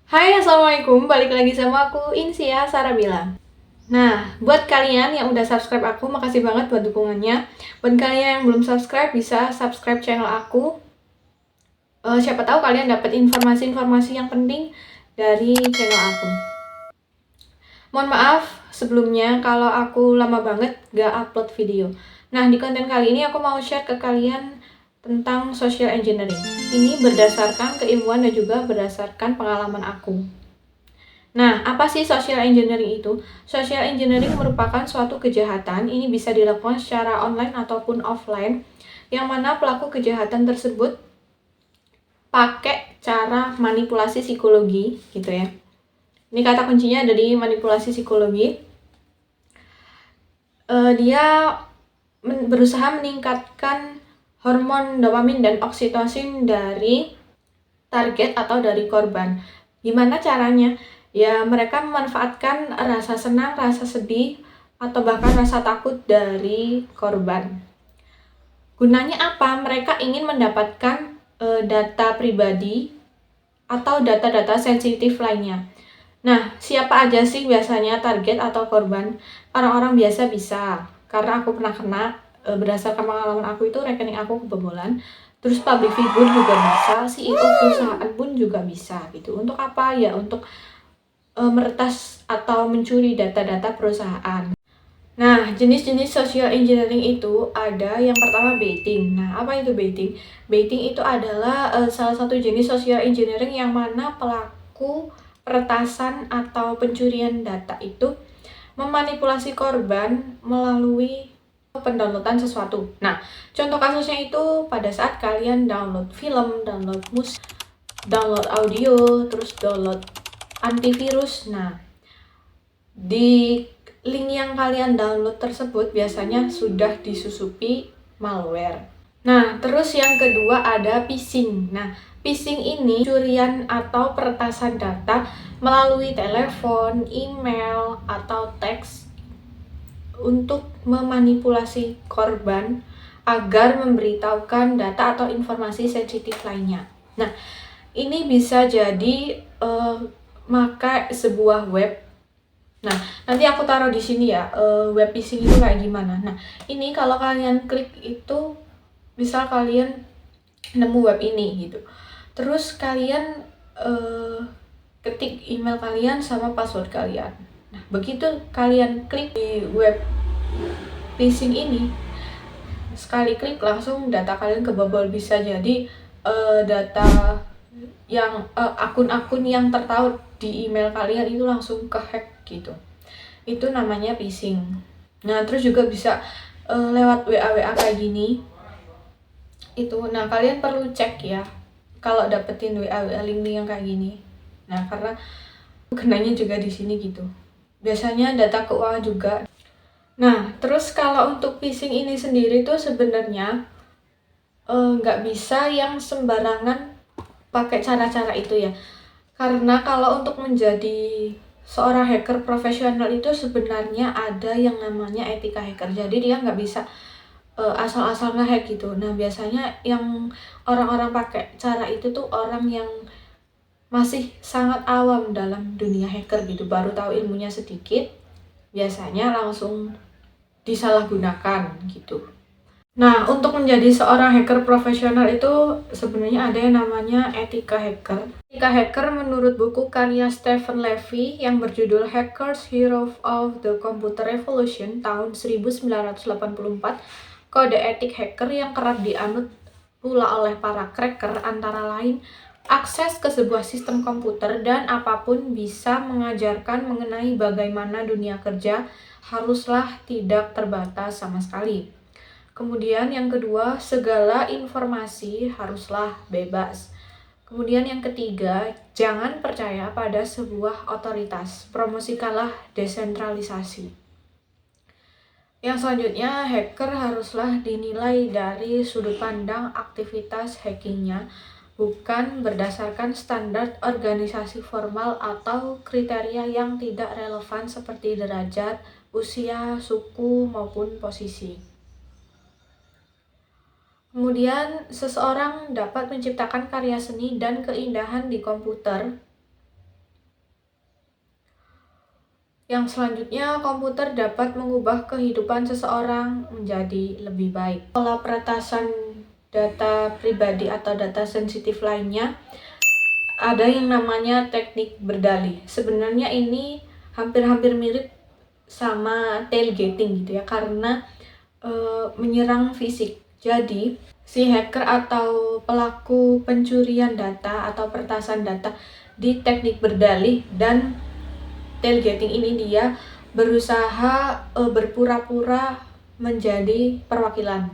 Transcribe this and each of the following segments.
Hai, Assalamualaikum. Balik lagi sama aku, Insia Sarabila. Nah, buat kalian yang udah subscribe aku, makasih banget buat dukungannya. Buat kalian yang belum subscribe, bisa subscribe channel aku. Siapa tahu kalian dapat informasi-informasi yang penting dari channel aku. Mohon maaf sebelumnya kalau aku lama banget gak upload video. Nah, di konten kali ini aku mau share ke kalian tentang social engineering. Ini berdasarkan keilmuan dan juga berdasarkan pengalaman aku. Nah, apa sih social engineering itu? Social engineering merupakan suatu kejahatan, ini bisa dilakukan secara online ataupun offline, yang mana pelaku kejahatan tersebut pakai cara manipulasi psikologi, gitu ya. Ini kata kuncinya ada di manipulasi psikologi. Dia berusaha meningkatkan hormon dopamin dan oksitosin dari target atau dari korban. Gimana caranya? Ya, mereka memanfaatkan rasa senang, rasa sedih, atau bahkan rasa takut dari korban. Gunanya apa? Mereka ingin mendapatkan data pribadi atau data-data sensitif lainnya. Nah, siapa aja sih biasanya target atau korban? Orang-orang biasa bisa, karena aku pernah kena. Berdasarkan pengalaman aku itu rekening aku kebobolan. Terus public figure juga bisa, CEO perusahaan pun juga bisa gitu. Untuk apa ya? Untuk meretas atau mencuri data-data perusahaan. Nah, jenis-jenis social engineering itu ada yang pertama baiting. Nah, apa itu baiting? Baiting itu adalah salah satu jenis social engineering yang mana pelaku peretasan atau pencurian data itu memanipulasi korban melalui pendownloadan sesuatu. Nah, contoh kasusnya itu pada saat kalian download film, download musik, download audio, terus download antivirus. Nah, di link yang kalian download tersebut biasanya sudah disusupi malware. Nah, terus yang kedua ada phishing. Nah, phishing ini curian atau peretasan data melalui telepon, email, atau teks untuk memanipulasi korban agar memberitahukan data atau informasi sensitif lainnya. Nah, ini bisa jadi maka sebuah web. Nah, nanti aku taruh di sini ya, web phishing itu kayak gimana. Nah, ini kalau kalian klik itu, misal kalian nemu web ini gitu. Terus kalian ketik email kalian sama password kalian. Nah, begitu kalian klik di web phishing ini, sekali klik langsung data kalian kebobol. Bisa jadi data yang akun-akun yang tertaut di email kalian itu langsung kehack gitu. Itu namanya phishing. Nah, terus juga bisa lewat WA kayak gini. Itu. Nah, kalian perlu cek ya kalau dapetin WA link yang kayak gini. Nah, karena kenanya juga di sini gitu. Biasanya data keuangan juga. Nah, terus kalau untuk phishing ini sendiri tuh sebenarnya nggak bisa yang sembarangan pakai cara-cara itu ya. Karena kalau untuk menjadi seorang hacker profesional itu sebenarnya ada yang namanya etika hacker. Jadi dia nggak bisa asal-asal nge-hack gitu. Nah, biasanya yang orang-orang pakai cara itu tuh orang yang masih sangat awam dalam dunia hacker gitu, baru tahu ilmunya sedikit, biasanya langsung disalahgunakan gitu. Nah, untuk menjadi seorang hacker profesional itu sebenarnya ada yang namanya etika hacker. Etika hacker menurut buku karya Stephen Levy yang berjudul Hackers Hero of the Computer Revolution tahun 1984, kode etik hacker yang kerap dianut pula oleh para cracker antara lain akses ke sebuah sistem komputer dan apapun bisa mengajarkan mengenai bagaimana dunia kerja haruslah tidak terbatas sama sekali. Kemudian yang kedua, segala informasi haruslah bebas. Kemudian yang ketiga, jangan percaya pada sebuah otoritas. Promosikanlah desentralisasi. Yang selanjutnya, hacker haruslah dinilai dari sudut pandang aktivitas hackingnya, bukan berdasarkan standar organisasi formal atau kriteria yang tidak relevan seperti derajat, usia, suku, maupun posisi. Kemudian, seseorang dapat menciptakan karya seni dan keindahan di komputer Yang selanjutnya, komputer dapat mengubah kehidupan seseorang menjadi lebih baik. Pola peretasan data pribadi atau data sensitif lainnya, ada yang namanya teknik berdalih. Sebenarnya ini hampir-hampir mirip sama tailgating gitu ya, karena menyerang fisik. Jadi, si hacker atau pelaku pencurian data atau peretasan data di teknik berdalih dan tailgating ini dia berusaha berpura-pura menjadi perwakilan.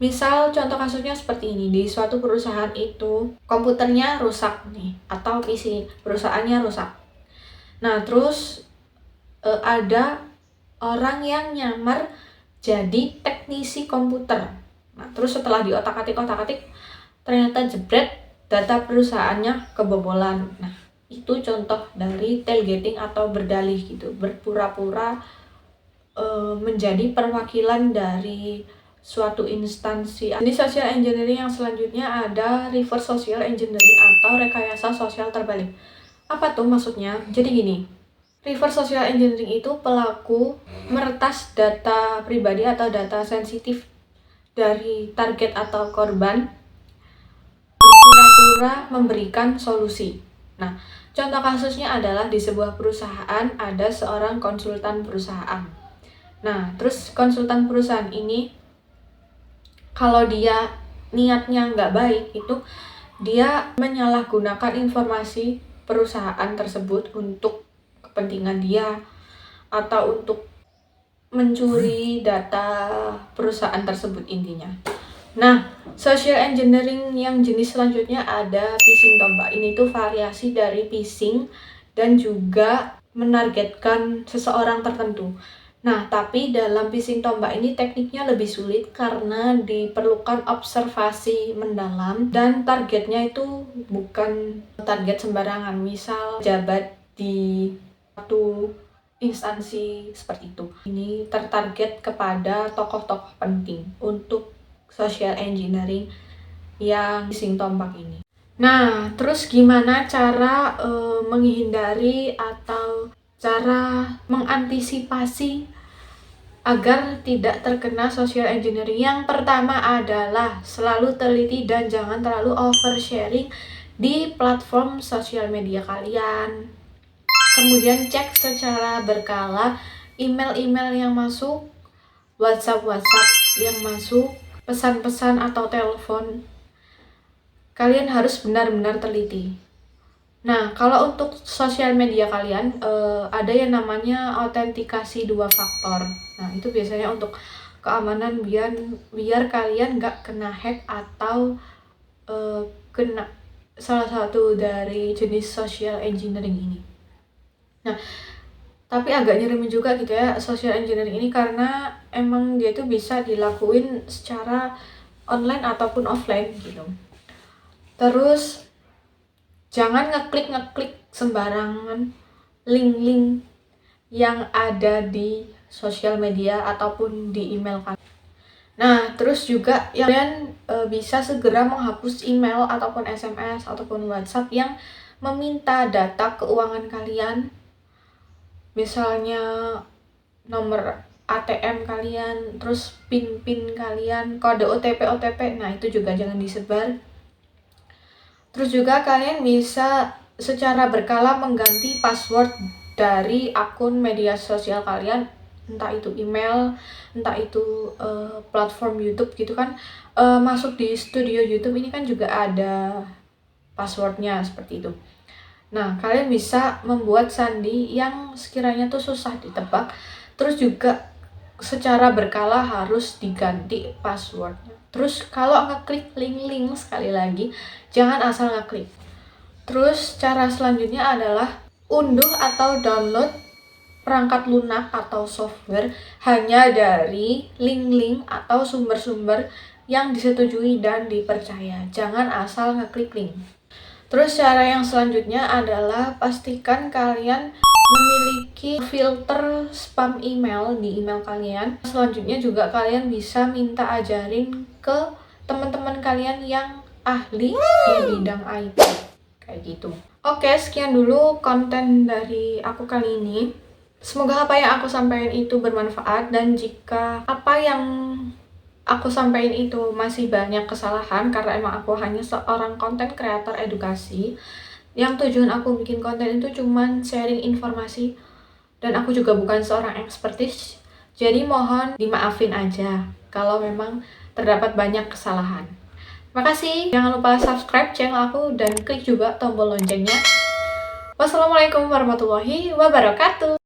Misal contoh kasusnya seperti ini, di suatu perusahaan itu komputernya rusak nih, atau PC perusahaannya rusak. Nah, terus ada orang yang nyamar jadi teknisi komputer. Nah, terus setelah diotak-atik ternyata jebret, data perusahaannya kebobolan. Nah, itu contoh dari tailgating atau berdalih gitu, berpura-pura menjadi perwakilan dari suatu instansi. Ini social engineering yang selanjutnya ada reverse social engineering atau rekayasa sosial terbalik. Apa tuh maksudnya? Jadi gini, reverse social engineering itu pelaku meretas data pribadi atau data sensitif dari target atau korban, berpura-pura memberikan solusi. Nah, contoh kasusnya adalah di sebuah perusahaan ada seorang konsultan perusahaan. Nah, terus konsultan perusahaan ini kalau dia niatnya nggak baik, itu dia menyalahgunakan informasi perusahaan tersebut untuk kepentingan dia atau untuk mencuri data perusahaan tersebut intinya. Nah, social engineering yang jenis selanjutnya ada phishing tombak. Ini tuh variasi dari phishing dan juga menargetkan seseorang tertentu. Nah, tapi dalam phishing tombak ini tekniknya lebih sulit karena diperlukan observasi mendalam dan targetnya itu bukan target sembarangan. Misal jabat di satu instansi seperti itu. Ini tertarget kepada tokoh-tokoh penting untuk social engineering yang phishing tombak ini. Nah, terus gimana cara menghindari atau cara mengantisipasi agar tidak terkena social engineering? Yang pertama adalah selalu teliti dan jangan terlalu oversharing di platform sosial media kalian. Kemudian cek secara berkala email-email yang masuk, WhatsApp yang masuk, pesan-pesan atau telepon. Kalian harus benar-benar teliti. Nah, kalau untuk sosial media kalian ada yang namanya autentikasi 2 faktor. Nah, itu biasanya untuk keamanan biar kalian nggak kena hack atau kena salah satu dari jenis social engineering ini. Nah, tapi agak nyeremin juga gitu ya social engineering ini, karena emang dia itu bisa dilakuin secara online ataupun offline gitu. Terus jangan ngeklik sembarangan link-link yang ada di sosial media ataupun di email kalian. Nah, terus juga kalian bisa segera menghapus email ataupun SMS ataupun WhatsApp yang meminta data keuangan kalian. Misalnya nomor ATM kalian, terus PIN kalian, kode OTP, nah itu juga jangan disebar. Terus juga kalian bisa secara berkala mengganti password dari akun media sosial kalian, entah itu email, entah itu platform YouTube gitu kan. Masuk di studio YouTube ini kan juga ada passwordnya seperti itu. Nah, kalian bisa membuat sandi yang sekiranya tuh susah ditebak. Terus juga secara berkala harus diganti passwordnya. Terus kalau ngeklik link-link, sekali lagi jangan asal ngeklik. Terus cara selanjutnya adalah unduh atau download perangkat lunak atau software hanya dari link-link atau sumber-sumber yang disetujui dan dipercaya. Jangan asal ngeklik link. Terus cara yang selanjutnya adalah pastikan kalian memiliki filter spam email di email kalian. Selanjutnya juga kalian bisa minta ajarin ke teman-teman kalian yang ahli di bidang IT kayak gitu. Oke, sekian dulu konten dari aku kali ini. Semoga apa yang aku sampaikan itu bermanfaat, dan jika apa yang aku sampaikan itu masih banyak kesalahan karena emang aku hanya seorang content creator edukasi yang tujuan aku bikin konten itu cuman sharing informasi, dan aku juga bukan seorang ekspertis, jadi mohon dimaafin aja kalau memang terdapat banyak kesalahan. Makasih, jangan lupa subscribe channel aku dan klik juga tombol loncengnya. Wassalamualaikum warahmatullahi wabarakatuh.